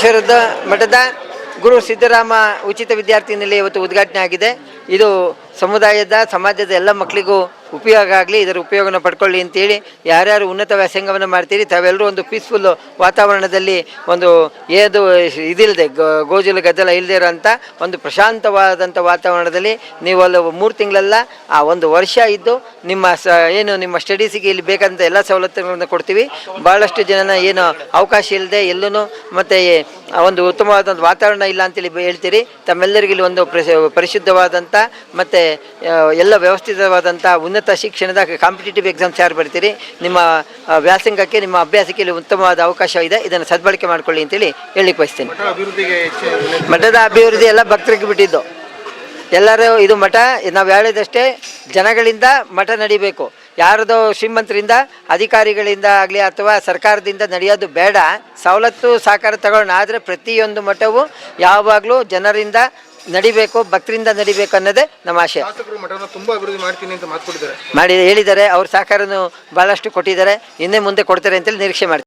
ಶ್ವರದ ಮಠದ ಗುರು ಸಿದ್ದರಾಮ ಉಚಿತ ವಿದ್ಯಾರ್ಥಿ ನಿಲಯ ಇವತ್ತು ಉದ್ಘಾಟನೆ ಆಗಿದೆ. ಇದು ಸಮುದಾಯದ ಸಮಾಜದ ಎಲ್ಲ ಮಕ್ಕಳಿಗೂ ಉಪಯೋಗ ಆಗಲಿ, ಇದರ ಉಪಯೋಗನ ಪಡ್ಕೊಳ್ಳಿ ಅಂತೇಳಿ ಯಾರ್ಯಾರು ಉನ್ನತ ವ್ಯಾಸಂಗವನ್ನು ಮಾಡ್ತೀರಿ ತಾವೆಲ್ಲರೂ ಒಂದು ಪೀಸ್ಫುಲ್ ವಾತಾವರಣದಲ್ಲಿ ಒಂದು ಏದು ಇದಿಲ್ಲದೆ ಗೋಜಲು ಗದ್ದಲ ಇಲ್ಲದೆ ಇರೋಂಥ ಒಂದು ಪ್ರಶಾಂತವಾದಂಥ ವಾತಾವರಣದಲ್ಲಿ ನೀವು ಅಲ್ಲಿ 3 ತಿಂಗಳೆಲ್ಲ ಆ ಒಂದು ವರ್ಷ ಇದ್ದು ನಿಮ್ಮ ಏನು ನಿಮ್ಮ ಸ್ಟಡೀಸಿಗೆ ಇಲ್ಲಿ ಬೇಕಂತ ಎಲ್ಲ ಸವಲತ್ತುಗಳನ್ನು ಕೊಡ್ತೀವಿ. ಭಾಳಷ್ಟು ಜನನ ಏನು ಅವಕಾಶ ಇಲ್ಲದೆ ಎಲ್ಲೂ ಮತ್ತು ಒಂದು ಉತ್ತಮವಾದ ವಾತಾವರಣ ಇಲ್ಲ ಅಂತೇಳಿ ಹೇಳ್ತೀರಿ. ತಮ್ಮೆಲ್ಲರಿಗೂ ಇಲ್ಲಿ ಒಂದು ಪರಿಶುದ್ಧವಾದಂಥ ಮತ್ತು ಎಲ್ಲ ವ್ಯವಸ್ಥಿತವಾದಂಥ ಉನ್ನತ ಶಿಕ್ಷಣದ ಕಾಂಪಿಟೇಟಿವ್ ಎಕ್ಸಾಮ್ಸ್ ಯಾರು ಬರ್ತೀರಿ, ನಿಮ್ಮ ವ್ಯಾಸಂಗಕ್ಕೆ ನಿಮ್ಮ ಅಭ್ಯಾಸಕ್ಕೆ ಇಲ್ಲಿ ಉತ್ತಮವಾದ ಅವಕಾಶ ಇದೆ. ಇದನ್ನು ಸದ್ಬಳಕೆ ಮಾಡ್ಕೊಳ್ಳಿ ಅಂತೇಳಿ ಹೇಳಿಕ್ಕೆ ಬಯಸ್ತೇನೆ. ಮಠದ ಅಭಿವೃದ್ಧಿ ಎಲ್ಲ ಭಕ್ತರಿಗೆ ಬಿಟ್ಟಿದ್ದು. ಎಲ್ಲರೂ ಇದು ಮಠ ನಾವು ಹೇಳಿದಷ್ಟೇ ಜನಗಳಿಂದ ಮಠ ನಡಿಬೇಕು. ಯಾರದೋ ಶ್ರೀಮಂತರಿಂದ ಅಧಿಕಾರಿಗಳಿಂದ ಆಗಲಿ ಅಥವಾ ಸರ್ಕಾರದಿಂದ ನಡೆಯೋದು ಬೇಡ. ಸವಲತ್ತು ಸಹಕಾರ ತಗೊಳ್ಳೋಣ, ಆದರೆ ಪ್ರತಿಯೊಂದು ಮಠವು ಯಾವಾಗಲೂ ಜನರಿಂದ ನಡಿಬೇಕು, ಭಕ್ತರಿಂದ ನಡಿಬೇಕು ಅನ್ನೋದೇ ನಮ್ಮ ಆಶಯ. ಹೇಳಿದ್ದಾರೆ, ಅವ್ರ ಸಹಕಾರನೂ ಭಾಳಷ್ಟು ಕೊಟ್ಟಿದ್ದಾರೆ, ಇನ್ನೇ ಮುಂದೆ ಕೊಡ್ತಾರೆ ಅಂತೇಳಿ ನಿರೀಕ್ಷೆ ಮಾಡ್ತೀವಿ.